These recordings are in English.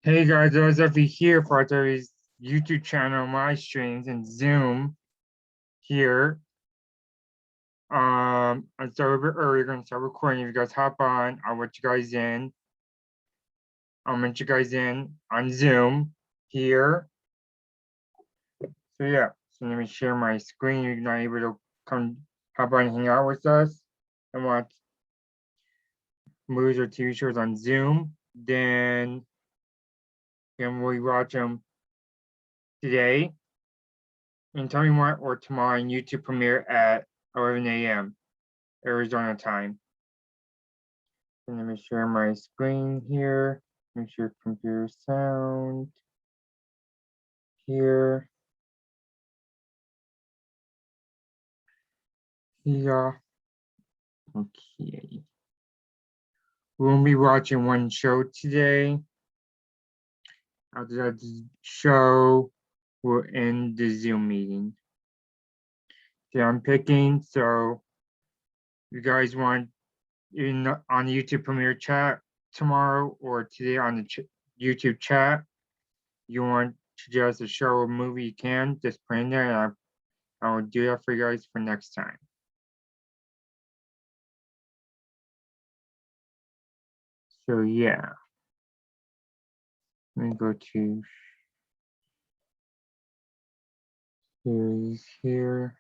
Hey guys, those of you here for today's YouTube channel, my streams and Zoom here. I started a bit earlier, gonna start recording. If you guys hop on, I'll let you guys in. I'll let you guys in on Zoom here. So yeah, so let me share my screen. You're not able to come hop on and hang out with us and watch movies or TV shows on Zoom. Then we watch them today and tell me what or tomorrow on YouTube premiere at 11 a.m. Arizona time. And let me share my screen here. Make sure computer sound here. Yeah. Okay. We'll be watching one show today. After that show, we'll end the Zoom meeting. So I'm picking. So you guys want on the YouTube premiere chat tomorrow or today on the YouTube chat, you want to suggest a show or movie, you can just put in there, and I will do that for you guys for next time. So yeah, let me go to series here.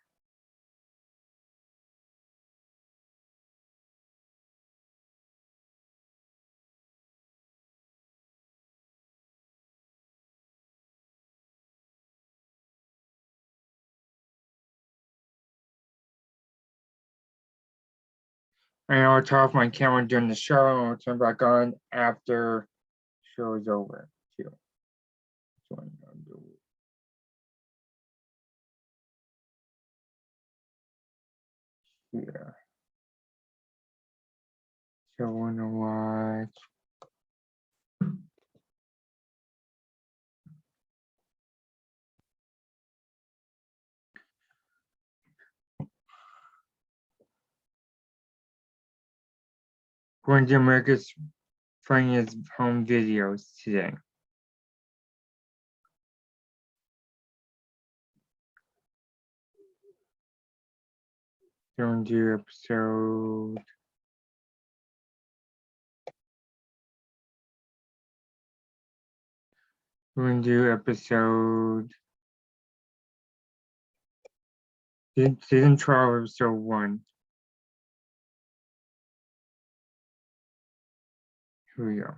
And I'll turn off my camera during the show and I'll turn back on after show is over too. So I'm gonna do here. So I wanna watch. Going to America's Funniest Home Videos today. Going to do episode. We're going to do episode. Season 12, episode 1. Here we go.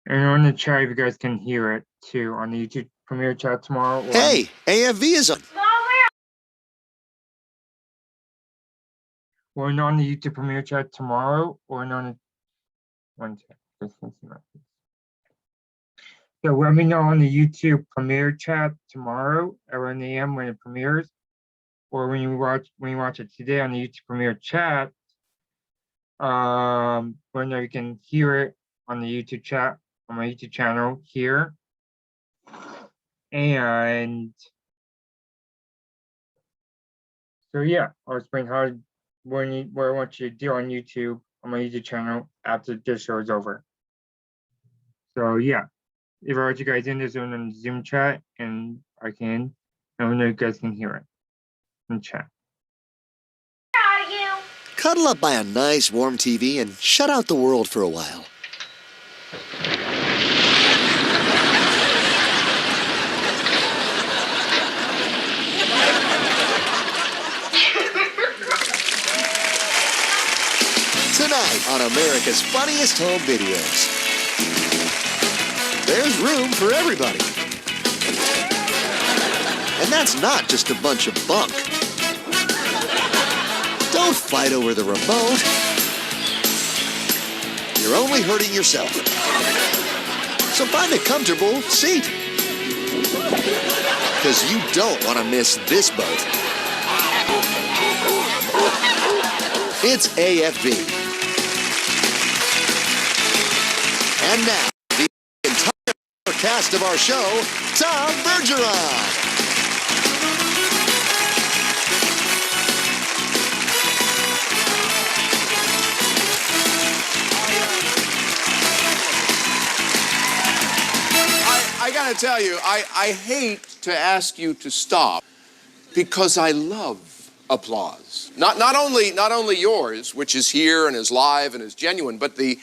And on the chat, if you guys can hear it too, on the YouTube premiere chat tomorrow. Hey, AFV is on. Or on the YouTube premiere chat tomorrow, or on the one chat. So let me know on the YouTube premiere chat tomorrow at 1 a.m. when it premieres, or when you watch it today on the YouTube premiere chat. Whether you can hear it on the YouTube chat on my YouTube channel here, and so yeah, I'll explain what I want you to do on YouTube on my YouTube channel after this show is over. So yeah, if I let you guys in, there's one on Zoom chat, and I know you guys can hear it in chat. Cuddle up by a nice warm TV and shut out the world for a while. Tonight on America's Funniest Home Videos. There's room for everybody. And that's not just a bunch of bunk. Don't fight over the remote. You're only hurting yourself. So find a comfortable seat. Because you don't want to miss this boat. It's AFV. And now, the entire cast of our show, Tom Bergeron. I gotta tell you, I hate to ask you to stop because I love applause. Not only yours, which is here and is live and is genuine, but the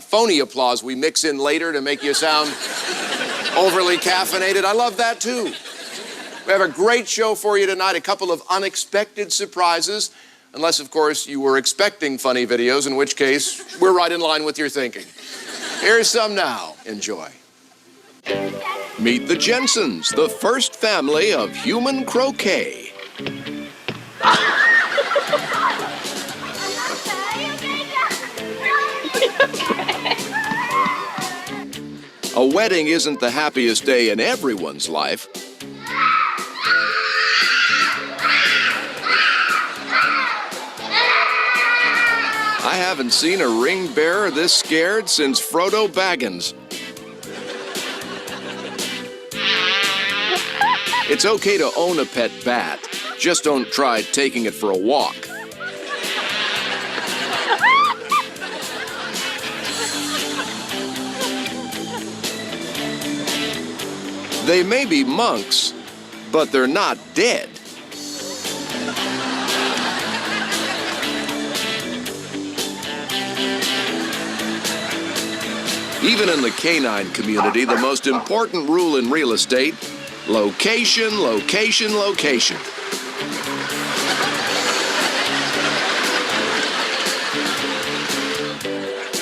phony applause we mix in later to make you sound overly caffeinated. I love that too. We have a great show for you tonight, a couple of unexpected surprises, unless, of course, you were expecting funny videos, in which case, we're right in line with your thinking. Here's some now. Enjoy. Meet the Jensens, the first family of human croquet. A wedding isn't the happiest day in everyone's life. I haven't seen a ring bearer this scared since Frodo Baggins. It's okay to own a pet bat, just don't try taking it for a walk. They may be monks, but they're not dead. Even in the canine community, the most important rule in real estate: location, location, location.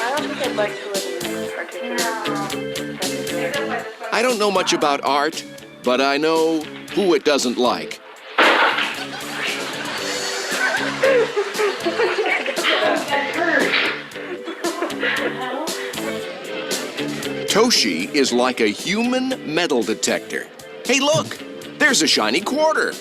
I don't think I'd like to live in this particular. I don't know much about art, but I know who it doesn't like. Toshi is like a human metal detector. Hey, look, there's a shiny quarter.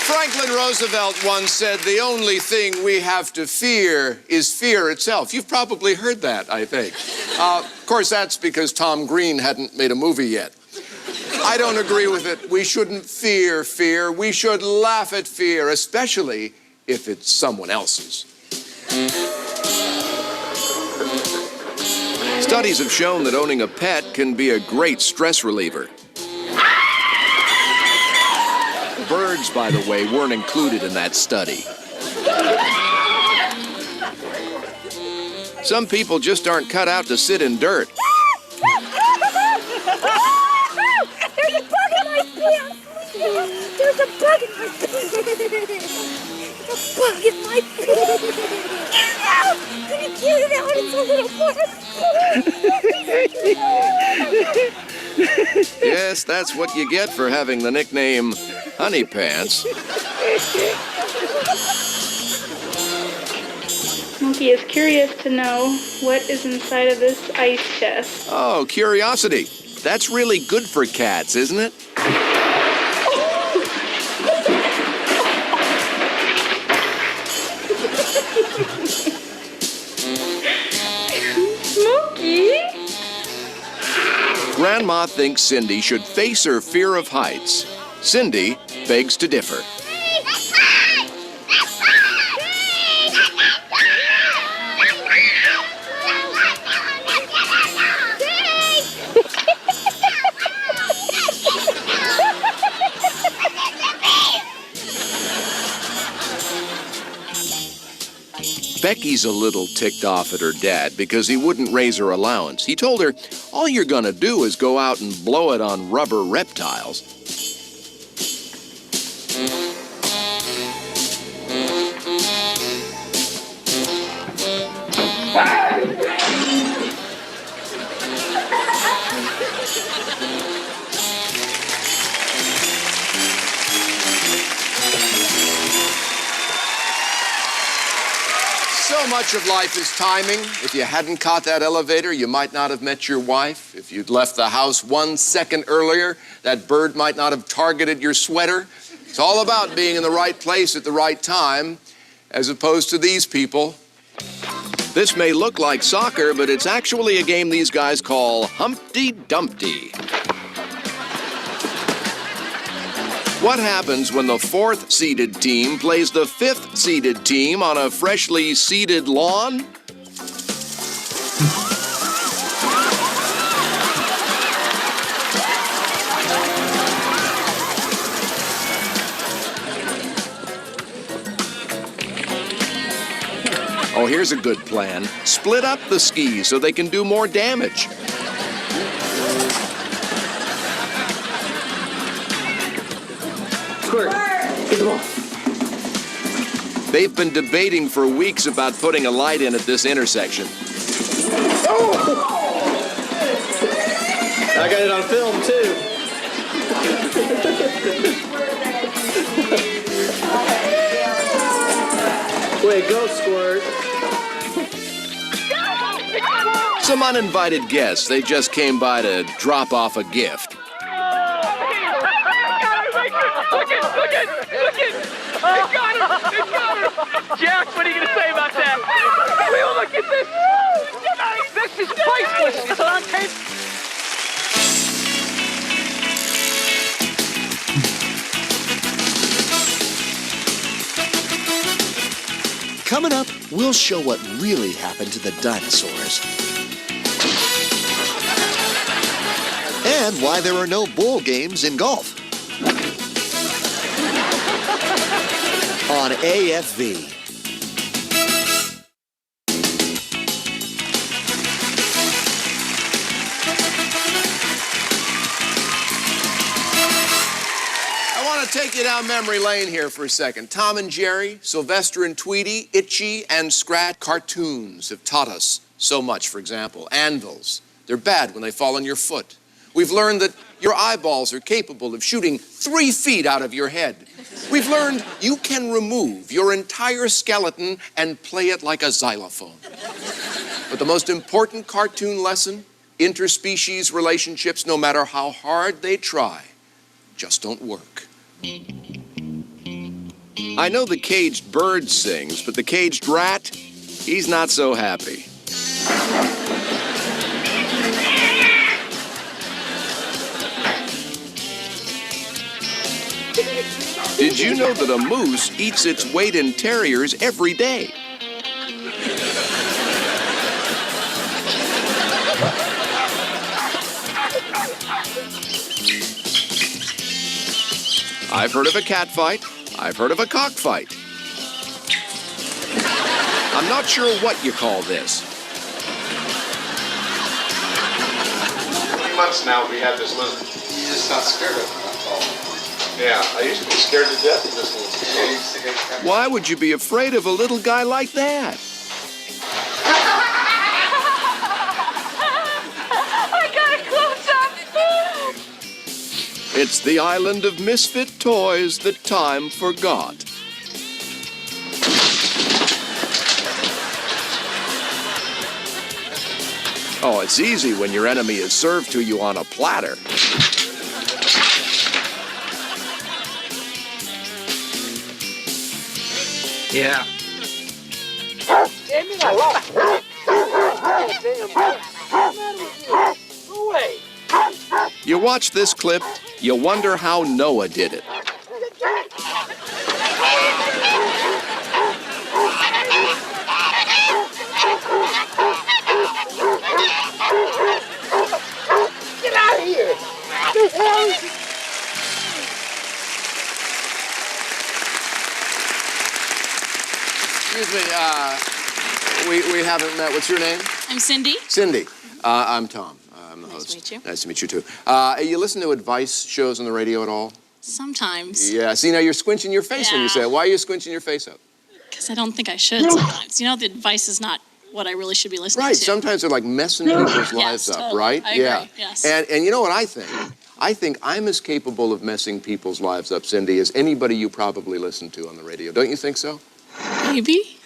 Franklin Roosevelt once said, "The only thing we have to fear is fear itself." You've probably heard that, I think. Of course, that's because Tom Green hadn't made a movie yet. I don't agree with it. We shouldn't fear fear. We should laugh at fear, especially if it's someone else's. Studies have shown that owning a pet can be a great stress reliever. Birds, by the way, weren't included in that study. Some people just aren't cut out to sit in dirt. There's a bug in my pants! There's a bug in my pants! There's a bug in my pants! Can you get it out? It's a little bug! Yes, that's what you get for having the nickname Honey Pants. Smokey is curious to know what is inside of this ice chest. Oh, curiosity. That's really good for cats, isn't it? Smokey? Grandma thinks Cindy should face her fear of heights. Cindy begs to differ. Becky's a little ticked off at her dad because he wouldn't raise her allowance. He told her, all you're gonna do is go out and blow it on rubber reptiles. So much of life is timing. If you hadn't caught that elevator, you might not have met your wife. If you'd left the house 1 second earlier, that bird might not have targeted your sweater. It's all about being in the right place at the right time, as opposed to these people. This may look like soccer, but it's actually a game these guys call Humpty Dumpty. What happens when the 4th seeded team plays the 5th seeded team on a freshly seeded lawn? Oh, here's a good plan. Split up the skis so they can do more damage. They've been debating for weeks about putting a light in at this intersection. I got it on film, too. Wait, go, Squirt. Some uninvited guests. They just came by to drop off a gift. Jack, what are you going to say about that? Will, look at this. This is priceless. It's on tape. Coming up, we'll show what really happened to the dinosaurs. And why there are no bowl games in golf. On AFV. I want to take you down memory lane here for a second. Tom and Jerry, Sylvester and Tweety, Itchy and Scrat cartoons have taught us so much. For example, anvils. They're bad when they fall on your foot. We've learned that your eyeballs are capable of shooting 3 feet out of your head. We've learned you can remove your entire skeleton and play it like a xylophone. But the most important cartoon lesson, interspecies relationships, no matter how hard they try, just don't work. I know the caged bird sings, but the caged rat, he's not so happy. Did you know that a moose eats its weight in terriers every day? I've heard of a cat fight. I've heard of a cockfight. I'm not sure what you call this. 3 months now we have this lizard. You're just not scared of it, that's all. Yeah, I used to be scared to death of this little thing. Why would you be afraid of a little guy like that? I got a close-up. It's the island of misfit toys that time forgot. Oh, it's easy when your enemy is served to you on a platter. Yeah. You watch this clip, you wonder how Noah did it. Get out of here. Excuse me, we haven't met. What's your name? I'm Cindy. Cindy. I'm Tom. I'm the host. Nice to meet you. Nice to meet you, too. You listen to advice shows on the radio at all? Sometimes. Yeah. See, now you're squinching your face when you Yeah. say it. Why are you squinching your face up? Because I don't think I should sometimes. You know, the advice is not what I really should be listening Right. to. Sometimes they're like messing people's lives Yes, up, totally. right? I agree, Yeah. yes. And you know what I think? I think I'm as capable of messing people's lives up, Cindy, as anybody you probably listen to on the radio. Don't you think so? Maybe.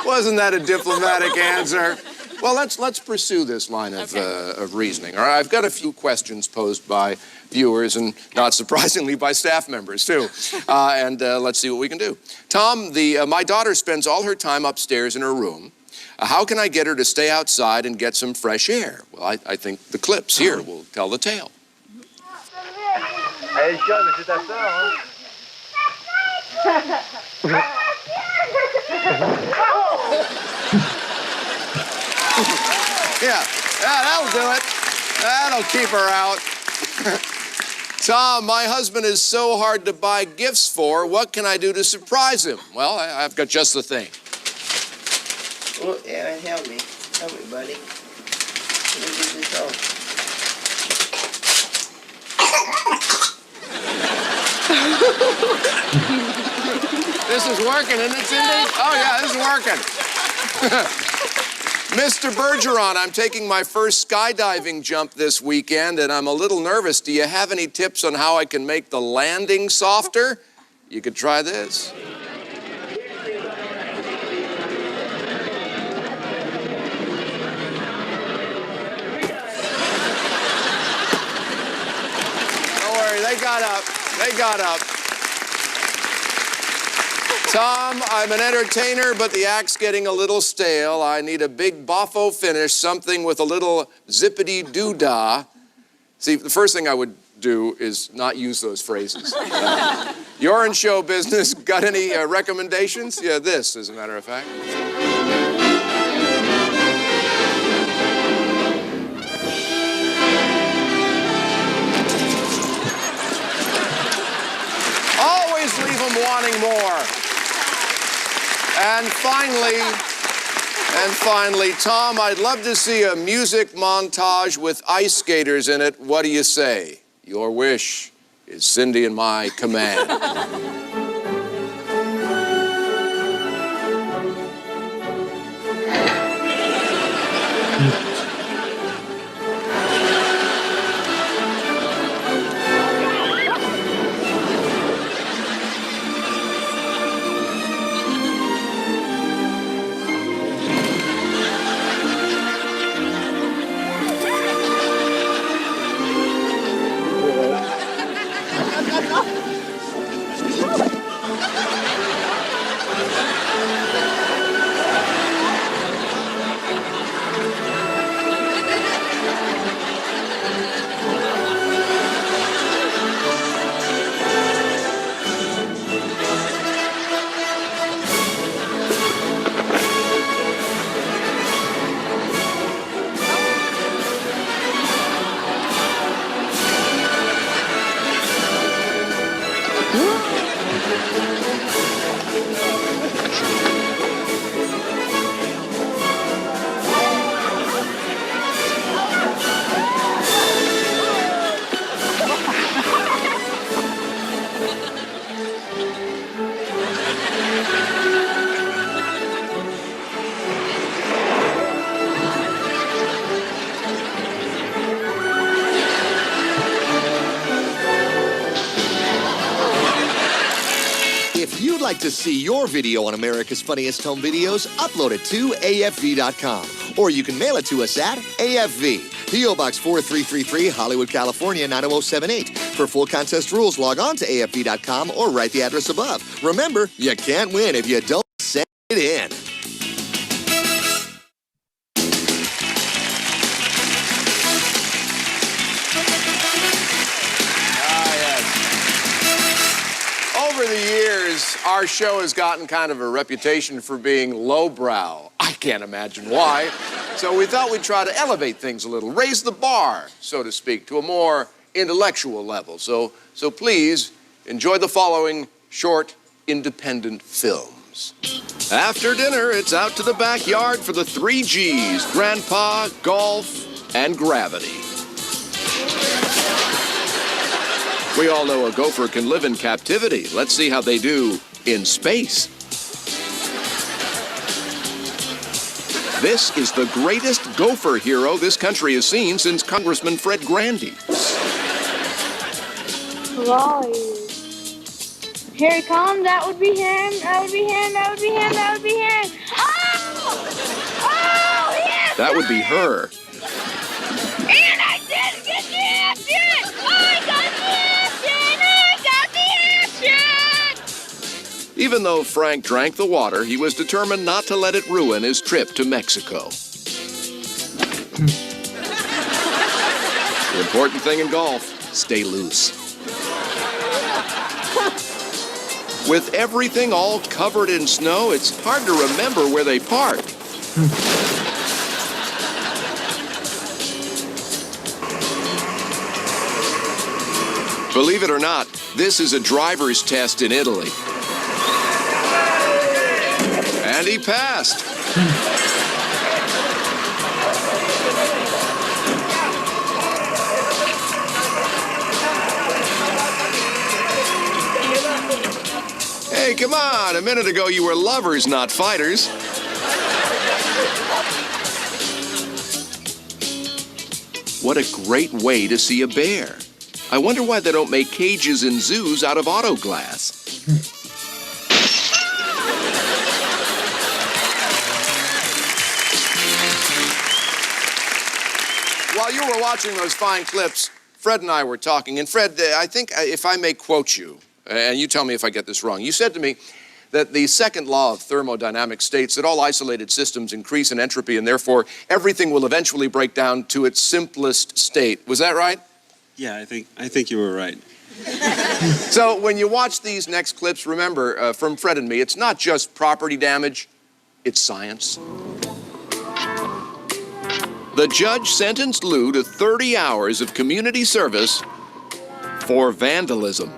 Wasn't that a diplomatic answer? Well, let's pursue this line of reasoning. All right, I've got a few questions posed by viewers and, not surprisingly, by staff members too. And let's see what we can do. Tom, my daughter spends all her time upstairs in her room. How can I get her to stay outside and get some fresh air? Well, I think the clips here will tell the tale. Allez, John, c'est ta sœur, hein? Yeah, that'll do it. That'll keep her out. Tom, my husband is so hard to buy gifts for. What can I do to surprise him? Well, I've got just the thing. Well, Aaron, help me. Help me, buddy. Let me get this off. This is working, isn't it, Cindy? Oh, yeah, this is working. Mr. Bergeron, I'm taking my first skydiving jump this weekend, and I'm a little nervous. Do you have any tips on how I can make the landing softer? You could try this. Don't worry, they got up. They got up. Tom, I'm an entertainer, but the act's getting a little stale. I need a big boffo finish, something with a little zippity-doo-dah. See, the first thing I would do is not use those phrases. You're in show business. Got any recommendations? Yeah, this, as a matter of fact. Always leave them wanting more. And finally, Tom, I'd love to see a music montage with ice skaters in it. What do you say? Your wish is Cindy and my command. If you'd like to see your video on America's Funniest Home Videos, upload it to AFV.com. Or you can mail it to us at AFV, P.O. Box 4333, Hollywood, California, 90078. For full contest rules, log on to AFV.com or write the address above. Remember, you can't win if you don't send it in. Over the years, our show has gotten kind of a reputation for being lowbrow. I can't imagine why. So we thought we'd try to elevate things a little, raise the bar, so to speak, to a more intellectual level. So please enjoy the following short, independent films. After dinner, it's out to the backyard for the 3 Gs, Grandpa, Golf, and Gravity. We all know a gopher can live in captivity. Let's see how they do in space. This is the greatest gopher hero this country has seen since Congressman Fred Grandy. Right. Here he comes. That would be him. That would be him. That would be him. That would be him. Oh! Oh, yes! That would be her. And I did get the action! I got the action! I got the action! Even though Frank drank the water, he was determined not to let it ruin his trip to Mexico. The important thing in golf, stay loose. With everything all covered in snow, it's hard to remember where they parked. Believe it or not, this is a driver's test in Italy. And he passed. Hey, come on. A minute ago, you were lovers, not fighters. What a great way to see a bear. I wonder why they don't make cages in zoos out of auto glass. While you were watching those fine clips, Fred and I were talking. And Fred, I think if I may quote you, and you tell me if I get this wrong, you said to me that the second law of thermodynamics states that all isolated systems increase in entropy and therefore everything will eventually break down to its simplest state. Was that right? Yeah, I think you were right. So when you watch these next clips, remember, from Fred and me, it's not just property damage, it's science. The judge sentenced Lou to 30 hours of community service for vandalism.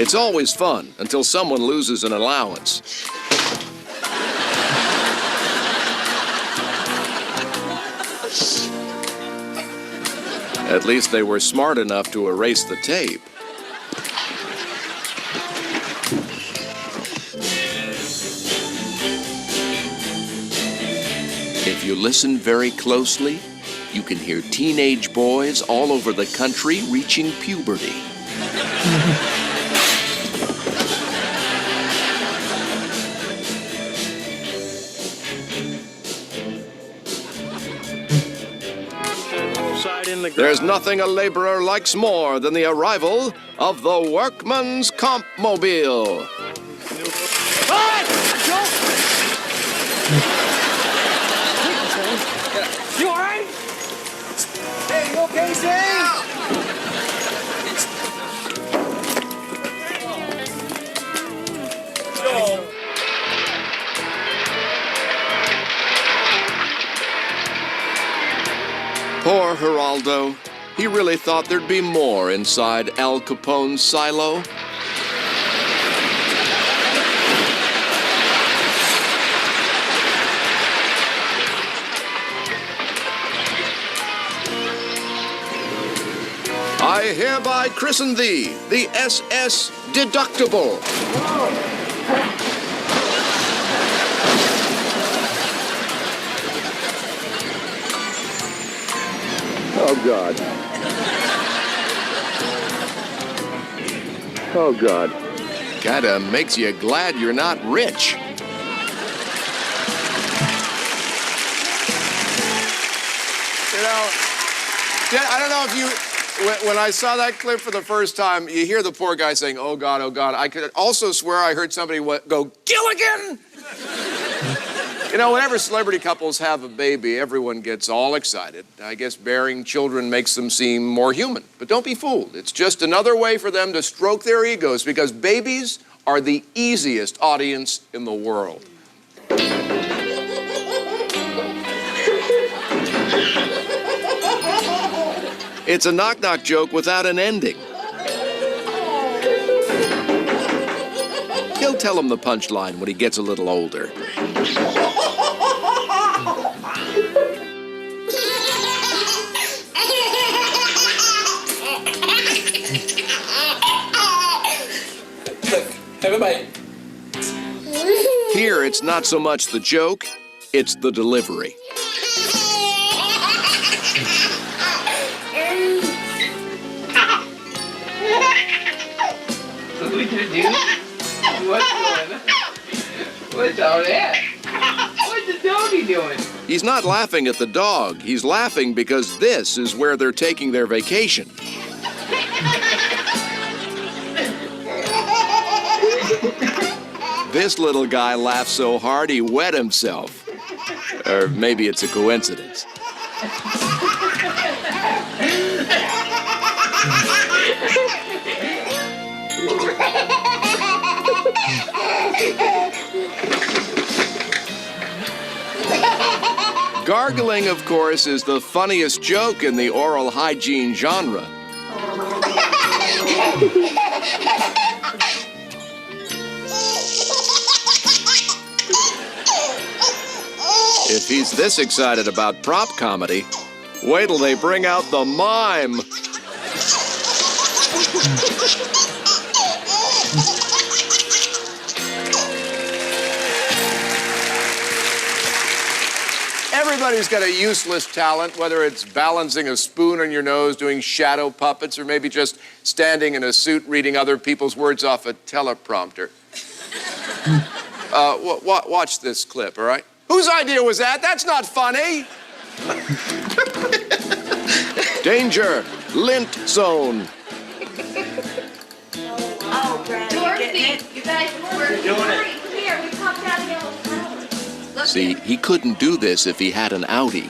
It's always fun until someone loses an allowance. At least they were smart enough to erase the tape. If you listen very closely, you can hear teenage boys all over the country reaching puberty. There's nothing a laborer likes more than the arrival of the Workman's Comp Mobile. You all right? Hey, you okay, Zane? Poor Geraldo. He really thought there'd be more inside Al Capone's silo. I hereby christen thee the SS Deductible. Oh, God. Oh, God. Kinda makes you glad you're not rich. You know, I don't know if you, when I saw that clip for the first time, you hear the poor guy saying, oh, God, oh, God. I could also swear I heard somebody go, Gilligan! You know, whenever celebrity couples have a baby, everyone gets all excited. I guess bearing children makes them seem more human. But don't be fooled. It's just another way for them to stroke their egos because babies are the easiest audience in the world. It's a knock-knock joke without an ending. He'll tell him the punchline when he gets a little older. Have a bite. Here, it's not so much the joke, it's the delivery. What we gonna do? What's going on? What's all that? What's the doggy doing? He's not laughing at the dog. He's laughing because this is where they're taking their vacation. This little guy laughed so hard he wet himself. Or maybe it's a coincidence. Gargling, of course, is the funniest joke in the oral hygiene genre. If he's this excited about prop comedy, wait till they bring out the mime. Everybody's got a useless talent, whether it's balancing a spoon on your nose, doing shadow puppets, or maybe just standing in a suit reading other people's words off a teleprompter. Watch this clip, all right? Whose idea was that? That's not funny. Danger, lint zone. Oh, Brad, Dorothy, you guys were doing it. Here, we popped out of yellow flowers. See, he couldn't do this if he had an Audi.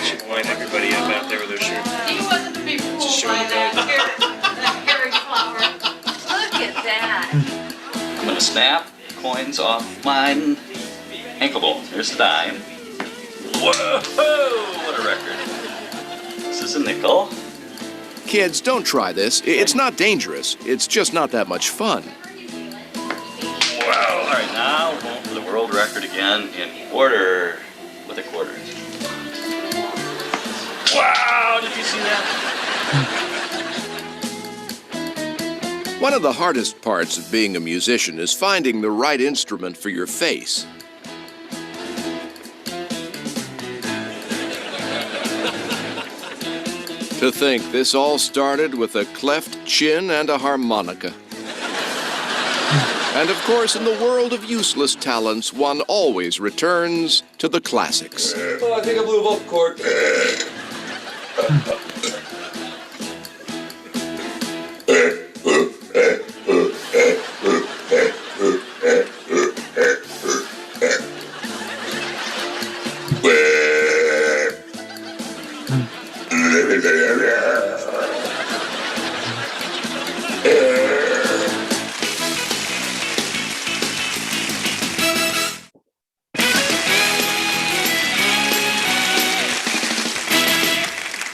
Should wind everybody up out there with their shirt. He wasn't to be fooled by that Harry flower. Look at that. I'm gonna snap coins off mine ankle bolt. Here's the dime. Whoa, what a record. This is a nickel. Kids, don't try this. It's not dangerous. It's just not that much fun. Wow. All right, now we're going for the world record again in quarter with a quarter. Wow, did you see that? One of the hardest parts of being a musician is finding the right instrument for your face. To think this all started with a cleft chin and a harmonica. And of course, in the world of useless talents, one always returns to the classics. Oh, I think I blew a vocal cord.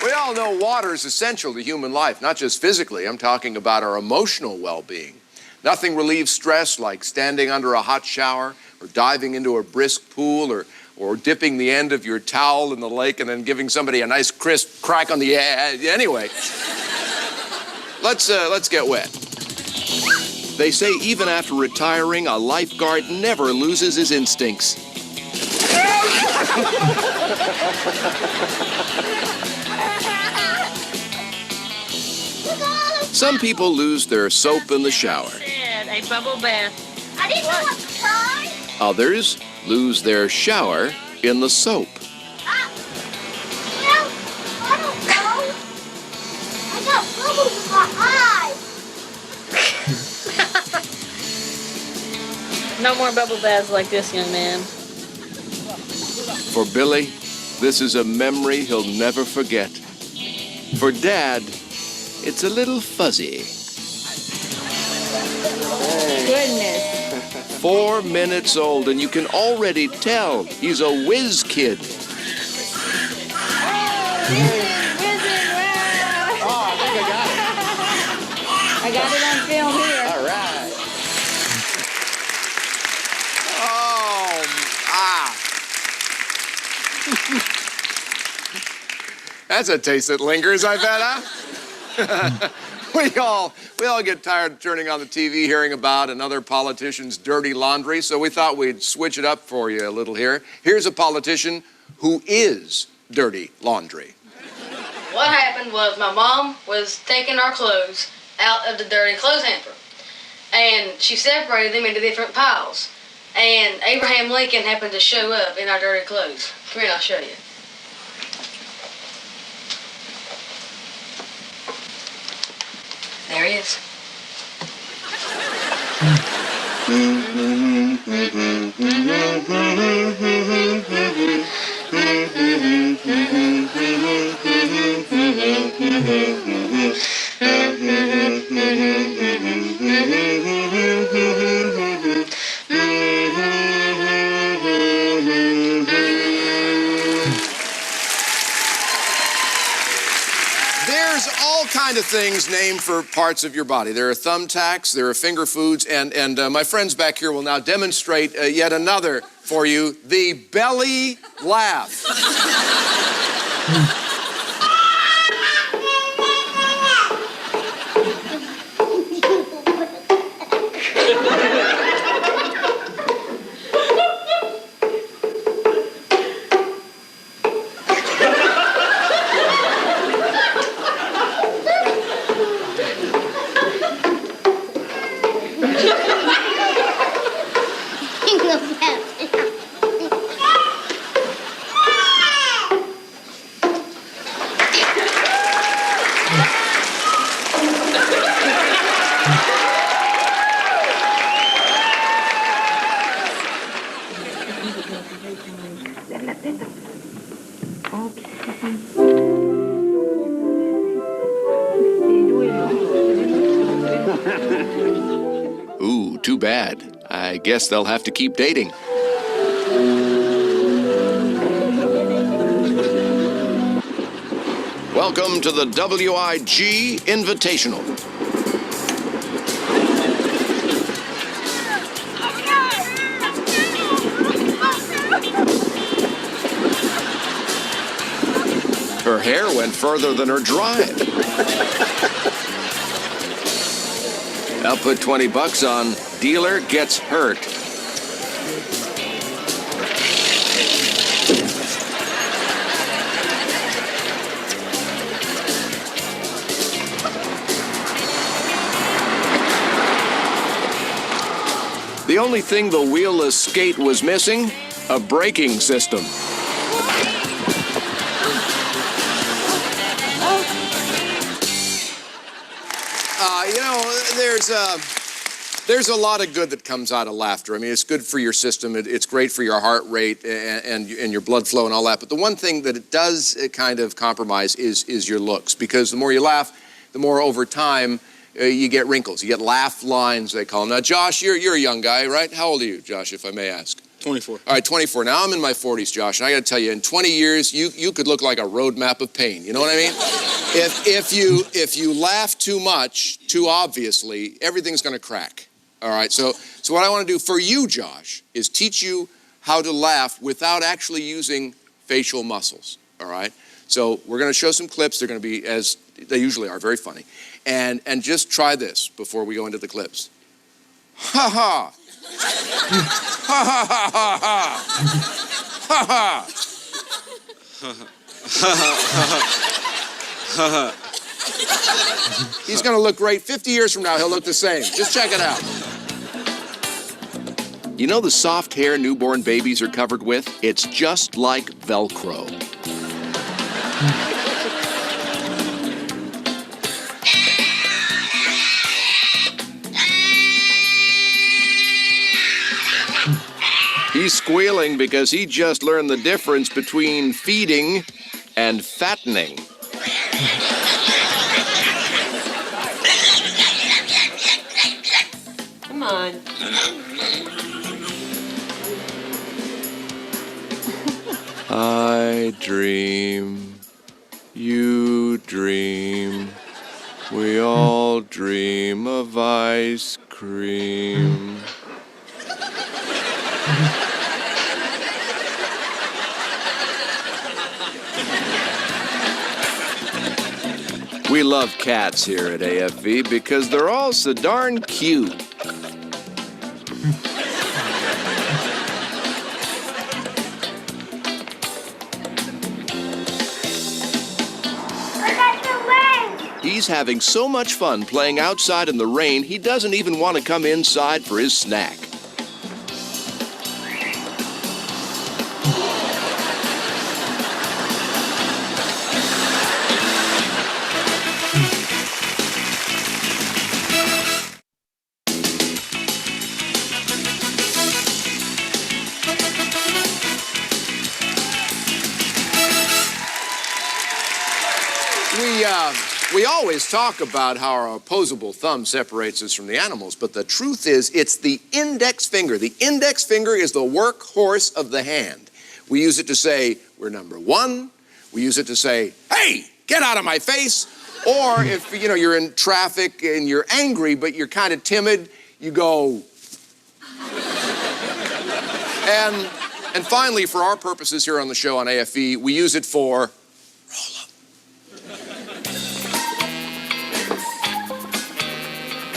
We all know water is essential to human life, not just physically. I'm talking about our emotional well-being. Nothing relieves stress like standing under a hot shower or diving into a brisk pool or dipping the end of your towel in the lake and then giving somebody a nice crisp crack on the head. Anyway, let's get wet. They say even after retiring, a lifeguard never loses his instincts. Some people lose their soap in the shower. A bubble bath. I didn't know what to try. Others lose their shower in the soap. Well, I don't know. I got bubbles in my eyes. No more bubble baths like this, young man. For Billy, this is a memory he'll never forget. For Dad, it's a little fuzzy. Goodness. 4 minutes old, and you can already tell he's a whiz kid. I got it on film here. All right. That's a taste that lingers, I bet, huh? We all get tired of turning on the TV hearing about another politician's dirty laundry, so we thought we'd switch it up for you a little here. Here's a politician who is dirty laundry. What happened was my mom was taking our clothes out of the dirty clothes hamper, and she separated them into different piles. And Abraham Lincoln happened to show up in our dirty clothes. Come here and I'll show you. There he is. kind of things named for parts of your body. There are thumbtacks, there are finger foods, and my friends back here will now demonstrate yet another for you, the belly laugh. Ooh, too bad. I guess they'll have to keep dating. Welcome to the WIG Invitational. Her hair went further than her drive. I'll put 20 bucks on dealer gets hurt. The only thing the wheelless skate was missing, a braking system. You know, there's a lot of good that comes out of laughter. I mean, it's good for your system. It's great for your heart rate and your blood flow and all that. But the one thing that it does kind of compromise is your looks. Because the more you laugh, the more over time you get wrinkles. You get laugh lines, they call them. Now, Josh, you're a young guy, right? How old are you, Josh, if I may ask? 24. All right, 24. Now, I'm in my 40s, Josh, and I got to tell you, in 20 years, you could look like a roadmap of pain. You know what I mean? If you laugh too much, too obviously, everything's going to crack. All right, so what I want to do for you, Josh, is teach you how to laugh without actually using facial muscles. All right? So we're going to show some clips. They're going to be, as they usually are, very funny. And just try this before we go into the clips. Ha ha. Ha ha ha ha ha. Ha ha. He's going to look great. 50 years from now, he'll look the same. Just check it out. You know the soft hair newborn babies are covered with? It's just like Velcro. He's squealing because he just learned the difference between feeding and fattening. Come on. I dream, you dream, we all dream of ice cream. We love cats here at AFV because they're all so darn cute. He's having so much fun playing outside in the rain, he doesn't even want to come inside for his snack. We always talk about how our opposable thumb separates us from the animals, but the truth is it's the index finger. The index finger is the workhorse of the hand. We use it to say, we're number one. We use it to say, hey, get out of my face. Or if, you know, you're in traffic and you're angry, but you're kind of timid, you go. And finally, for our purposes here on the show on AFV, we use it for roll up.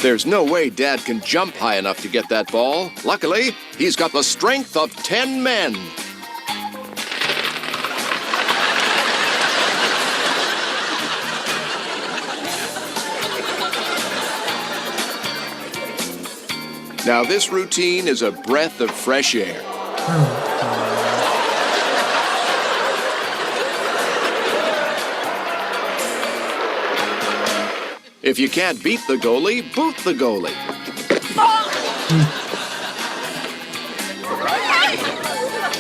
There's no way Dad can jump high enough to get that ball. Luckily, he's got the strength of 10 men. Now, this routine is a breath of fresh air. If you can't beat the goalie, boot the goalie.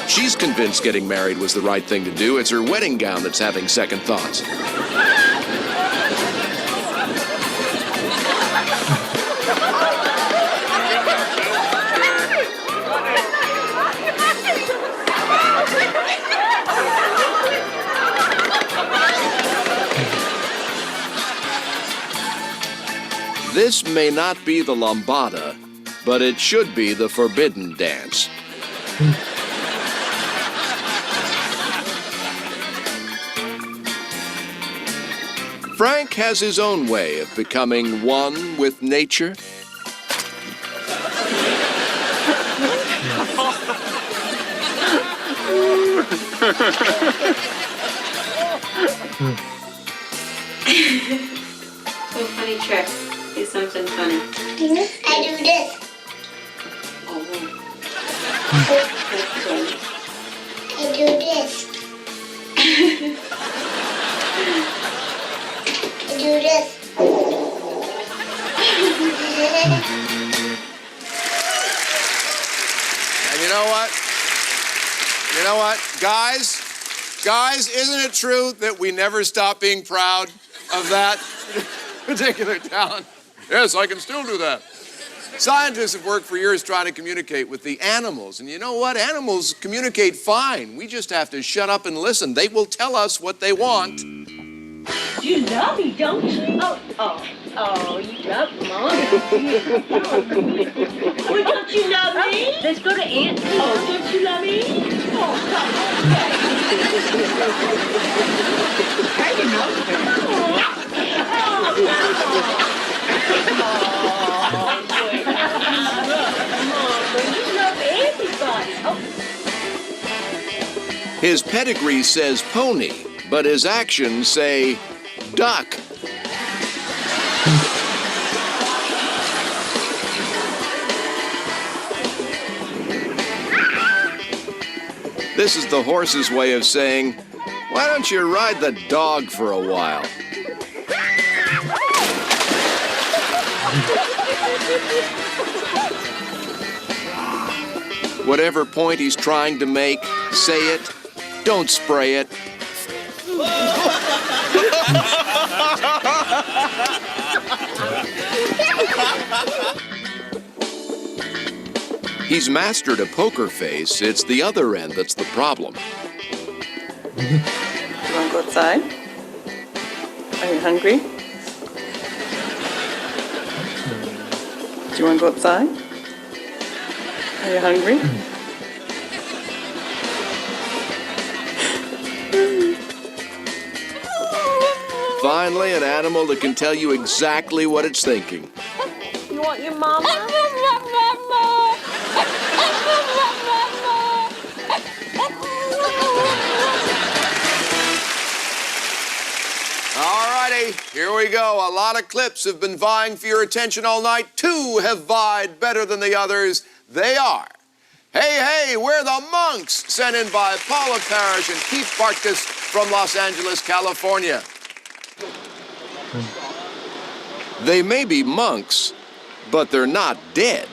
She's convinced getting married was the right thing to do. It's her wedding gown that's having second thoughts. This may not be the lambada, but it should be the forbidden dance. Frank has his own way of becoming one with nature. So funny trick. Do something funny. I do this. Oh. I do this. I do this. And you know what? You know what? Guys, isn't it true that we never stop being proud of that particular talent? Yes, I can still do that. Scientists have worked for years trying to communicate with the animals. And you know what? Animals communicate fine. We just have to shut up and listen. They will tell us what they want. You love me, don't you? Oh, you love Mommy. Well, don't you love me? Let's go to Aunt. Oh, don't you love me? Oh, come His pedigree says pony, but his actions say duck. This is the horse's way of saying, why don't you ride the dog for a while? Whatever point he's trying to make, say it, don't spray it. He's mastered a poker face. It's the other end that's the problem. Do you want to go outside? Are you hungry? Do you want to go outside? Are you hungry? Finally, an animal that can tell you exactly what it's thinking. You want your mama? All righty, here we go. A lot of clips have been vying for your attention all night. Two have vied better than the others. They are Hey, Hey, We're the Monks, sent in by Paula Parrish and Keith Bartkus from Los Angeles, California. They may be monks, but they're not dead.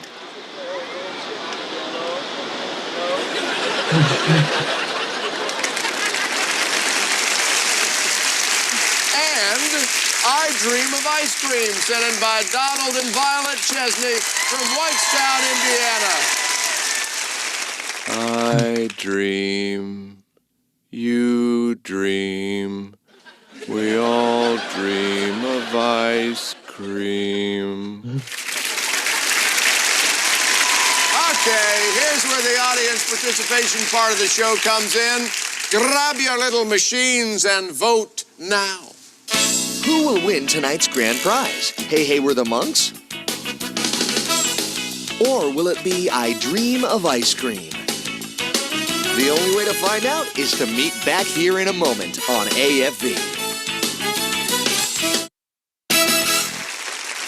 And I Dream of Ice Cream, sent in by Donald and Violet Chesney from Whitestown, Indiana. I dream, you dream, We all dream of ice cream. Okay, here's where the audience participation part of the show comes in. Grab your little machines and vote now. Who will win tonight's grand prize? Hey, hey, we're the monks? Or will it be I Dream of Ice Cream? The only way to find out is to meet back here in a moment on AFV.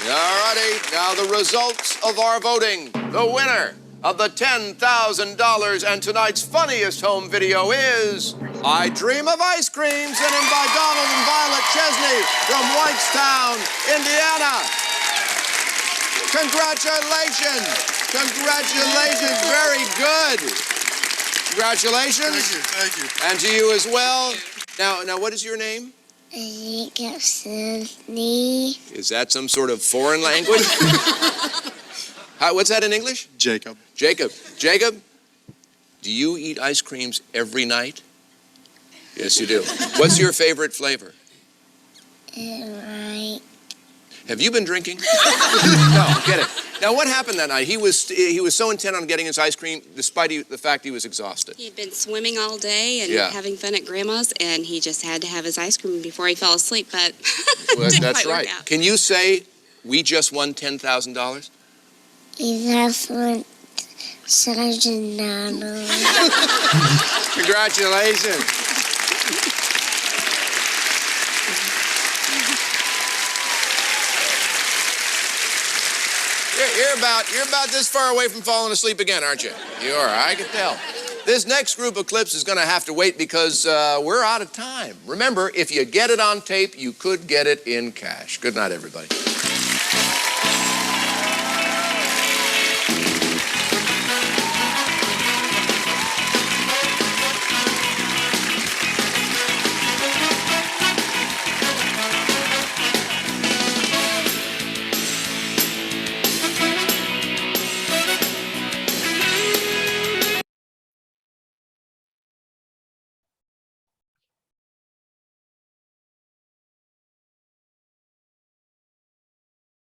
Alrighty, now the results of our voting. The winner of the $10,000 and tonight's funniest home video is I Dream of Ice Cream, sent in by Donald and Violet Chesney from Whitestown, Indiana. Congratulations. Congratulations. Very good. Congratulations. Thank you. And to you as well. Now, what is your name? Jacob Sydney. Is that some sort of foreign language? What's that in English? Jacob. Jacob. Jacob, do you eat ice creams every night? Yes, you do. What's your favorite flavor? Right. Have you been drinking? No, get it. Now, what happened that night? He was so intent on getting his ice cream, despite the fact he was exhausted. He had been swimming all day and Yeah. having fun at Grandma's, and he just had to have his ice cream before he fell asleep, but Well, didn't that's quite work right. out. Can you say, we just won $10,000? That's what Sergeant Nano. Congratulations. You're about this far away from falling asleep again, aren't you? You are, I can tell. This next group of clips is going to have to wait because we're out of time. Remember, if you get it on tape, you could get it in cash. Good night, everybody.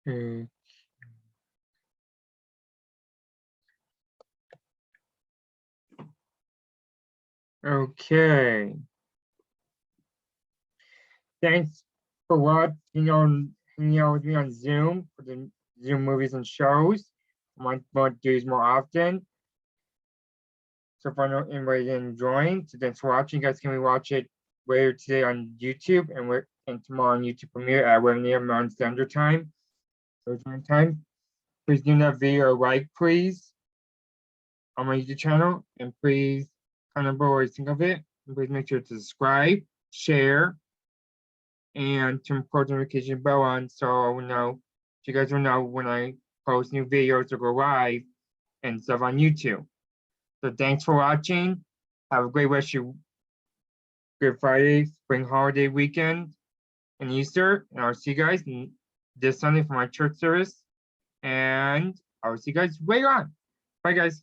Hmm. Okay. Thanks for watching hanging out with me on Zoom for the Zoom movies and shows. I want to do these more often. So if I know anybody enjoying, so thanks for watching. You guys can watch it later today on YouTube and tomorrow on YouTube premiere at 1 a.m. Mountain Standard Time. Time. Please give that video a like, please, on my YouTube channel, and please comment below what you think of it. And please make sure to subscribe, share, and turn post notification bell on so I will know, so you guys will know when I post new videos or go live and stuff on YouTube. So thanks for watching. Have a great rest of your Good Friday, spring holiday weekend, and Easter. And I'll see you guys this Sunday for my church service. And I'll see you guys later on. Bye, guys.